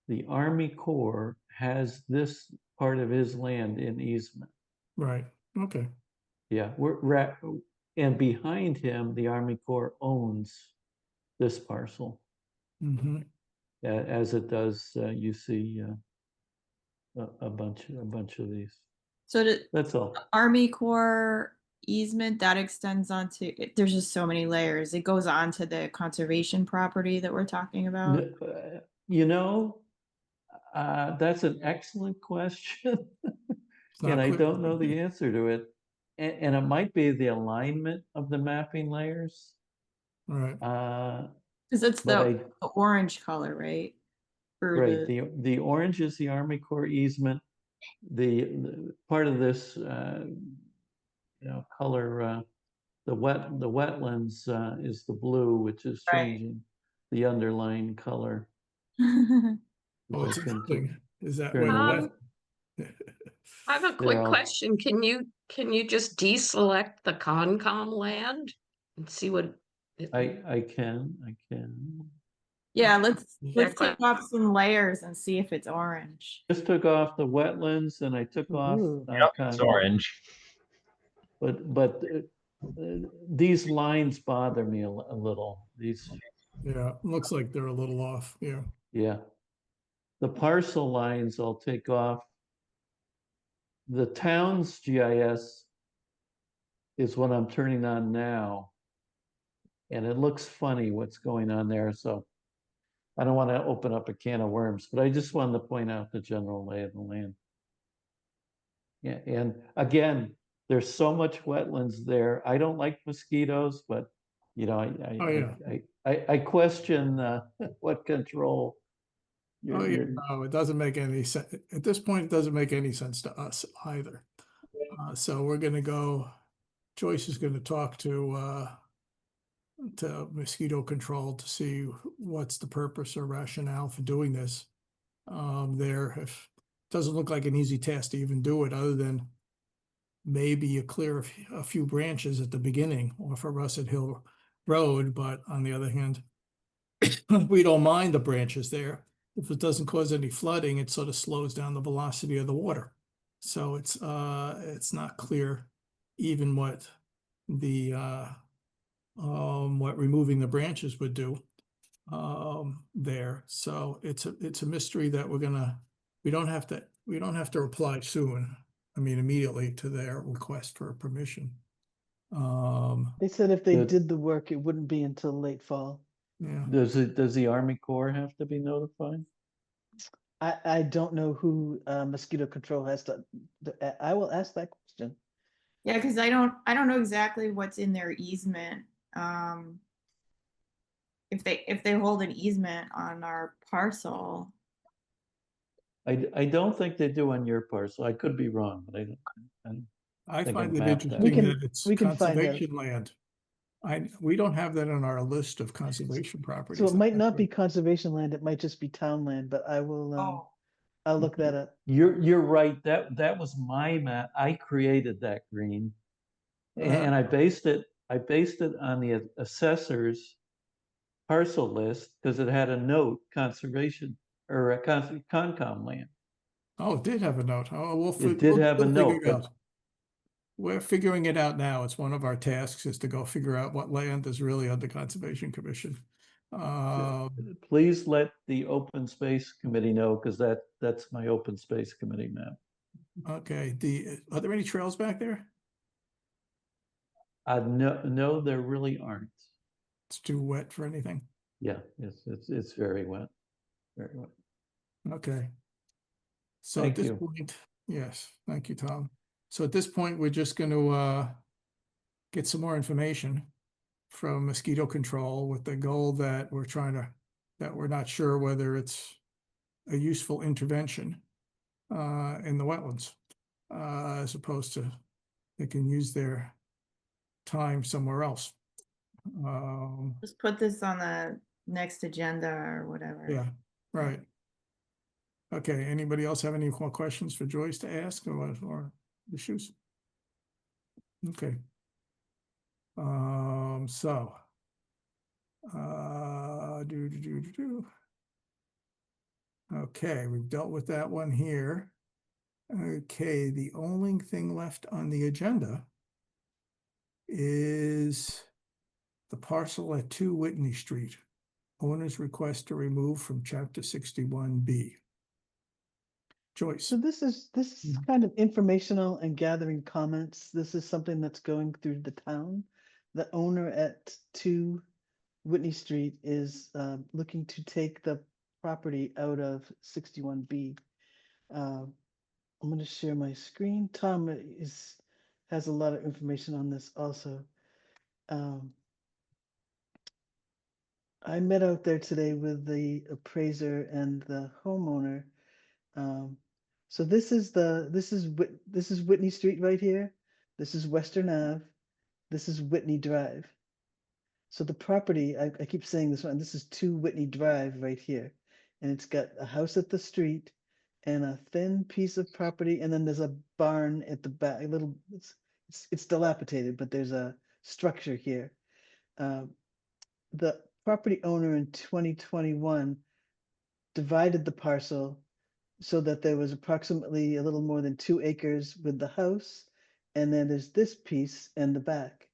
the Army Corps has this part of his land in easement. Right, okay, Yeah, and behind him, the Army Corps owns this parcel, mm-hmm, as it does. You see a bunch of these. So That's all. Army Corps easement that extends onto, there's just so many layers. It goes on to the conservation property that we're talking about. You know, that's an excellent question. it's not And I clear. don't know the answer to it. And it might be the alignment of the mapping layers. Right, Because it's But the orange color, right? Or right, the the orange is the Army Corps easement. The part of this, you know, color, the wetlands is the blue, which is Right. changing the underlying color. oh, it's If I can interesting, is that turn where the it wet? on. I have a They're quick all- question. Can you just deselect the Concom land and see what? I can. Yeah, let's Exactly. take off some layers and see if it's orange. Just took off the wetlands and I took off Ooh. It's orange. but these lines bother me a little. These, Yeah, looks like they're a little off, yeah. yeah. The parcel lines I'll take off. The town's GIS is what I'm turning on now. And it looks funny what's going on there. So I don't want to open up a can of worms, but I just wanted to point out the general lay of the land. Yeah, and again, there's so much wetlands there. I don't like mosquitoes, but you know, Oh, yeah. I question what control. Oh, yeah, no, it doesn't make any sense. At this point, it doesn't make any sense to us either. So we're gonna go, Joyce is gonna talk to mosquito control to see what's the purpose or rationale for doing this. There, if, doesn't look like an easy task to even do it, other than maybe you clear a few branches at the beginning off of Russet Hill Road, but on the other hand, we don't mind the branches there. If it doesn't cause any flooding, it sort of slows down the velocity of the water. So it's not clear even what the what removing the branches would do there. So it's a mystery that we're gonna we don't have to reply soon. I mean, immediately to their request for permission. They said if they The- did the work, it wouldn't be until late fall. Yeah, Does the Army Corps have to be notified? I don't know who mosquito control has to. I will ask that question. Yeah, because I don't know exactly what's in their easement. If they hold an easement on our parcel, I don't think they do on your parcel. I could be wrong, but I think find I've it mapped that. interesting that it's we can find out. conservation land. We don't have that on our list of conservation So properties. it might not be conservation land, it might just be town land, but I will, oh, I'll look that up. You're right. That was my map. I created that green. And I based it on the assessor's parcel list because it had a note conservation or a Concom land. Oh, it did have a note. Oh, It did have a we'll figure note, it but out. We're figuring it out now. It's one of our tasks is to go figure out what land is really under Conservation Commission. please let the Open Space Committee know because that's my Open Space Committee map. Okay, are there any trails back there? No, there really aren't. It's too wet for anything. Yeah, it's very wet, very wet. Okay. So Thank at this you. point, yes, thank you, Tom. So at this point, we're just going to get some more information from mosquito control with the goal that we're not sure whether it's a useful intervention in the wetlands, as opposed to they can use their time somewhere else. just put this on the next agenda or whatever. Yeah, right. Okay, anybody else have any more questions for Joyce to ask or issues? Okay. So. Okay, we've dealt with that one here. Okay, the only thing left on the agenda is the parcel at 2 Whitney Street. Owner's request to remove from chapter 61B. Joyce. So this is kind of informational and gathering comments. This is something that's going through the town. The owner at 2 Whitney Street is looking to take the property out of 61B. I'm going to share my screen. Tom has a lot of information on this also. I met out there today with the appraiser and the homeowner. So this is Whitney Street right here. This is Western Ave. This is Whitney Drive. So the property, I keep saying this one, this is 2 Whitney Drive right here. And it's got a house at the street and a thin piece of property. And then there's a barn at the back, a little, it's dilapidated, but there's a structure here. The property owner in 2021 divided the parcel so that there was approximately a little more than 2 acres with the house. And then there's this piece in the back.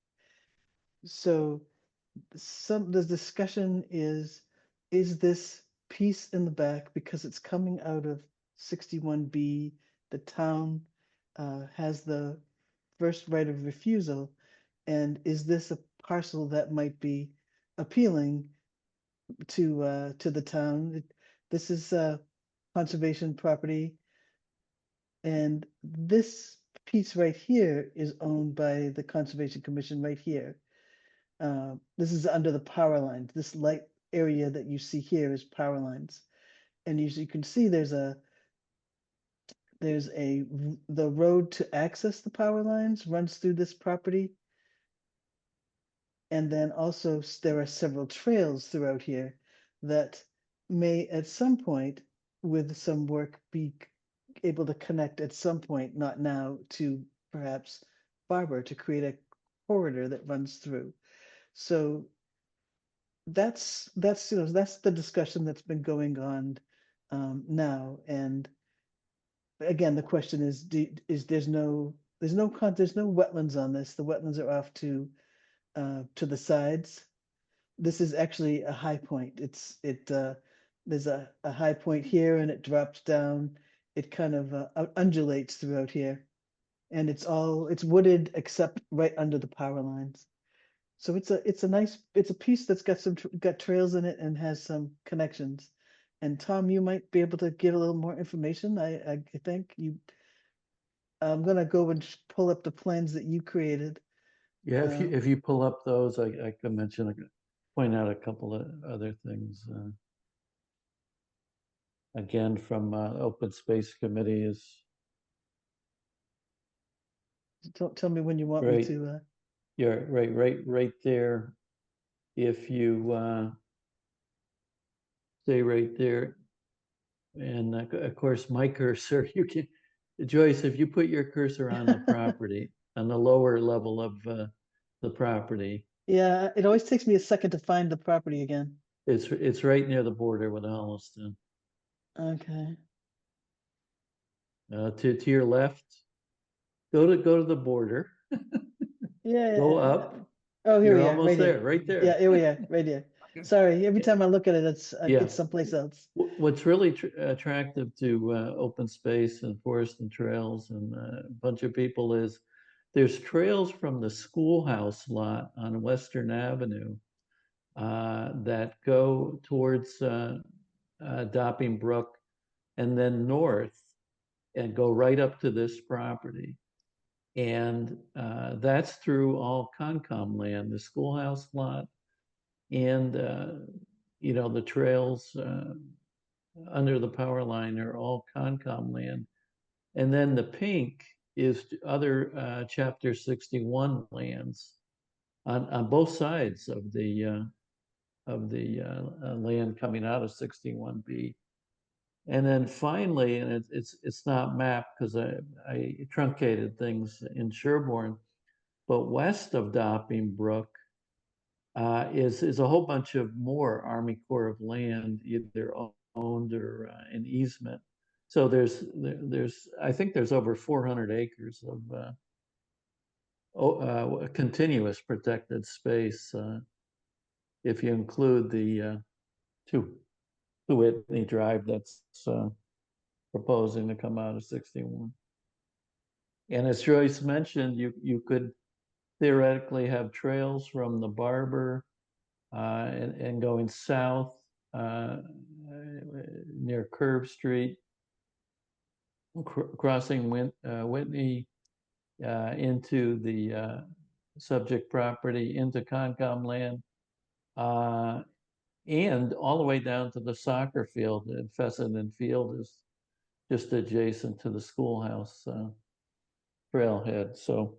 So the discussion is this piece in the back, because it's coming out of 61B, the town has the first right of refusal, and is this a parcel that might be appealing to the town? This is conservation property, and this piece right here is owned by the Conservation Commission right here. This is under the power lines. This light area that you see here is power lines. And as you can see, the road to access the power lines runs through this property. And then also there are several trails throughout here that may at some point, with some work, be able to connect at some point, not now, to perhaps Barber to create a corridor that runs through. So that's the discussion that's been going on now. And again, the question is there's no wetlands on this. The wetlands are off to the sides. This is actually a high point. There's a high point here, and it drops down it kind of undulates throughout here. And it's wooded except right under the power lines. So it's a piece that's got trails in it and has some connections. And Tom, you might be able to give a little more information. I think I'm gonna go and pull up the plans that you created. Yeah, Uh, if you pull up those, I can mention, I could point out a couple of other things. Again, from Open Space Committee is tell me when you want me right. to. Yeah, right there. If you stay right there, and of course, my cursor, you can, Joyce, if you put your cursor on the property, on the lower level of the property, Yeah, it always takes me a second to find the property again. it's right near the border with Holliston. Okay. To your left, go to the border, Yeah. go up. Oh, here You're we are, almost right here. there, right there. Yeah, here we are, right here. Sorry, every time I look at it, Yeah. it's someplace else. What's really attractive to open space and forest and trails and a bunch of people is there's trails from the schoolhouse lot on Western Avenue that go towards Dopping Brook and then north and go right up to this property. And that's through all Concom land, the schoolhouse lot and, the trails under the power line are all Concom land. And then the pink is other Chapter 61 lands on both sides of the land coming out of 61B. And then finally, and it's not mapped because I truncated things in Sherborn, but west of Dopping Brook is a whole bunch of more Army Corps of land, either owned or an easement. So there's I think there's over 400 acres of continuous protected space if you include the two Whitney Drive that's proposing to come out of 61. And as Joyce mentioned, you could theoretically have trails from the Barber and going south near Curve Street, crossing Whitney into the subject property, into Concom land, and all the way down to the soccer field. And Fessenden Field is just adjacent to the schoolhouse trailhead. So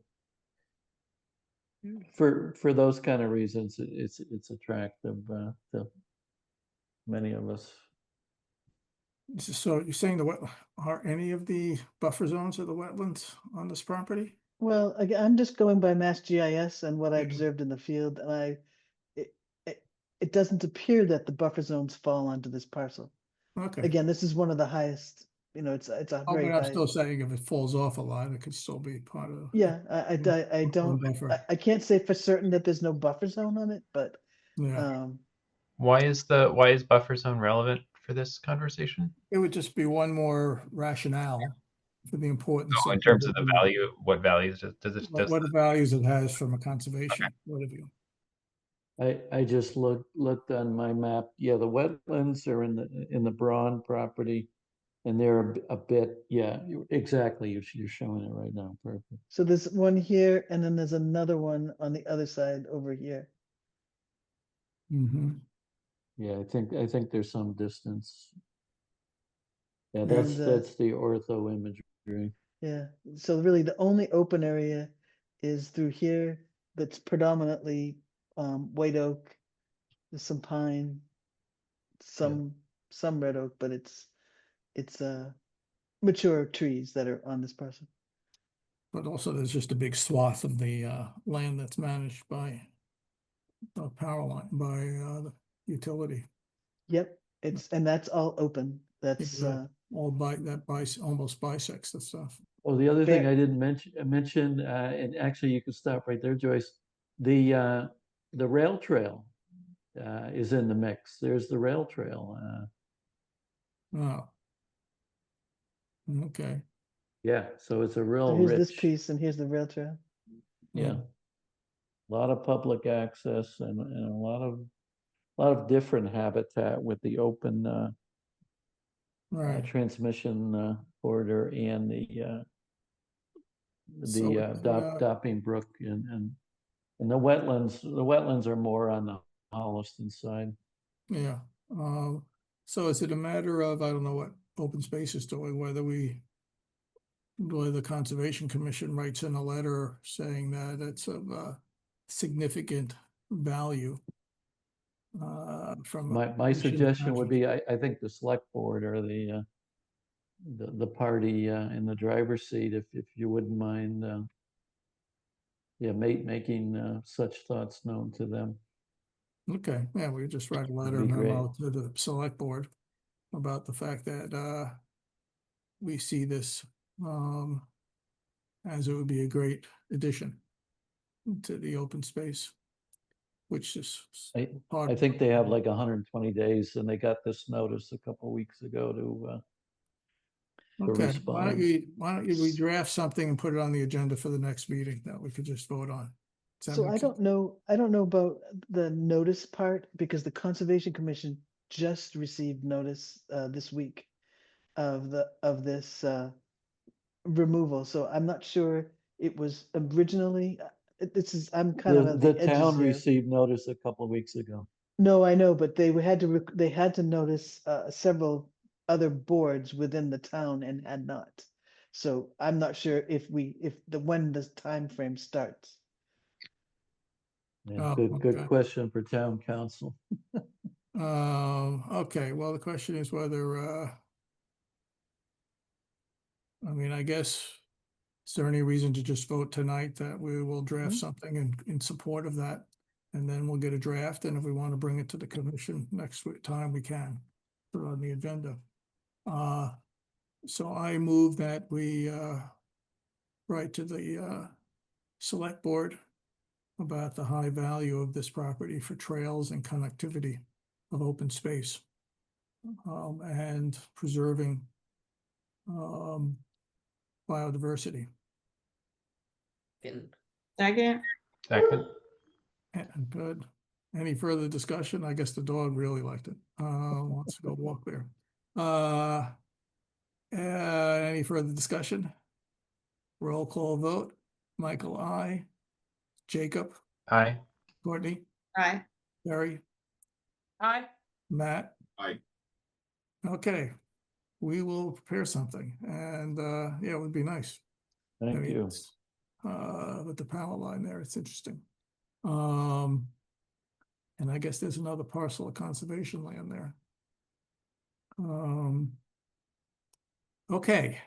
for those kind of reasons, it's attractive to many of us. So you're saying are any of the buffer zones of the wetlands on this property? Well, again, I'm just going by Mass GIS and what I Yeah. observed in the field, and it, it doesn't appear that the buffer zones fall onto this parcel. Okay. Again, this is one of the highest, it's a Oh, very but I'm high. still saying if it falls off a lot, it could still be part of. Yeah, I don't, Buffer. I can't say for certain that there's no buffer zone on it, but Yeah, Why is buffer zone relevant for this conversation? it would just be one more rationale for the importance So of. in terms of the value, what values does it What values it has from a conservation point of view. I just looked on my map. Yeah, the wetlands are in the Braun property, and they're a bit. Yeah, exactly. You're showing it right now. Perfect. so there's one here and then there's another one on the other side over here. Mm-hmm. Yeah, I think there's some distance. Yeah, And, that's the ortho imagery. Yeah, so really the only open area is through here that's predominantly white oak, there's some pine, some red oak, but it's mature trees that are on this parcel. But also there's just a big swath of the land that's managed by power line, by the utility. Yep, and that's all open. That's Exactly. Almost bisects the stuff. Oh, the other thing Fair. I didn't mention, and actually you can stop right there, Joyce. The rail trail is in the mix. There's the rail trail. Oh. Okay, Yeah, so it's a So real here's this rich, piece and here's the rail trail. yeah. A lot of public access and a lot of different habitat with the open right. transmission corridor and So the Dopping Brook and the wetlands. The wetlands are more on the Holliston side. yeah, so is it a matter of, I don't know what open space is doing, whether the Conservation Commission writes in a letter saying that it's of significant value from. My appreciative suggestion would action. be, I think the select board or the party in the driver's seat, if you wouldn't mind, yeah, making such thoughts known to them. Okay, yeah, we just write a letter be memo to the select board about the fact that we see this as it would be a great addition to the open space, which is part I of. think they have like 120 days, and they got this notice a couple weeks ago to Okay, respond. why don't you redraft something and put it on the agenda for the next meeting that we could just vote on? Does that So make I sense? don't know about the notice part because the Conservation Commission just received notice this week of this removal. So I'm not sure it was originally, I'm kind of at The the edges town here. received notice a couple of weeks ago. No, I know, but they had to notice several other boards within the town and had not. So I'm not sure when the time frame starts. Yeah, Oh, good okay. question for town council. Okay, well, the question is whether, I mean, I guess, is there any reason to just vote tonight that we will draft Mhm. something in support of that? And then we'll get a draft, and if we want to bring it to the commission next time, we can put it on the agenda. So I move that we write to the select board about the high value of this property for trails and connectivity of open space and preserving biodiversity. Second, Second. And good. Any further discussion? I guess the dog really liked it. Wants to go walk there. Any further discussion? Roll call vote. Michael, I. Jacob, Aye. Courtney, aye. Barry, Aye. Matt. Aye. Okay, we will prepare something, and yeah, it would be nice. I Thank mean, you. it's, with the power line there, it's interesting. And I guess there's another parcel of conservation land there. Okay,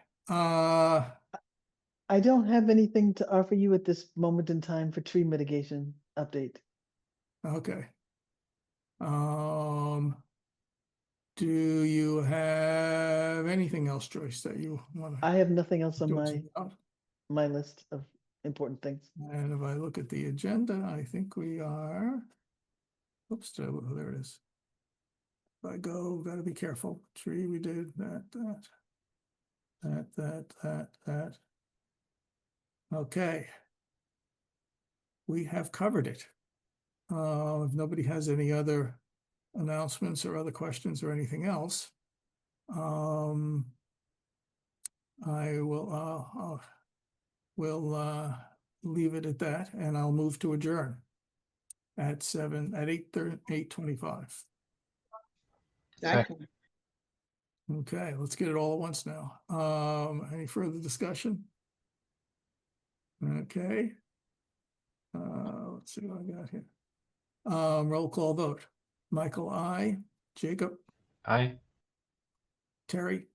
I don't have anything to offer you at this moment in time for tree mitigation update. okay. Do you have anything else, Joyce, that you want to? I have nothing else on talk to us about? my list of important things. And if I look at the agenda, I think we are, oops, there it is. If I go, gotta be careful. Tree, we did that. Okay. We have covered it. If nobody has any other announcements or other questions or anything else, I will leave it at that, and I'll move to adjourn at 8:25. Second. Okay, let's get it all at once now. Any further discussion? Okay. Let's see what I got here. Roll call vote. Michael, I. Jacob, Aye. Terry.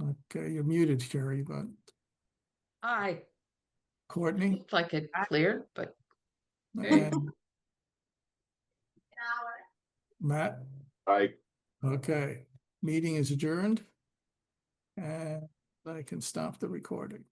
Okay, you're muted, Terry, but Aye. Courtney Looked like it cleared, but and Matt. Aye. Okay, meeting is adjourned. And I can stop the recording.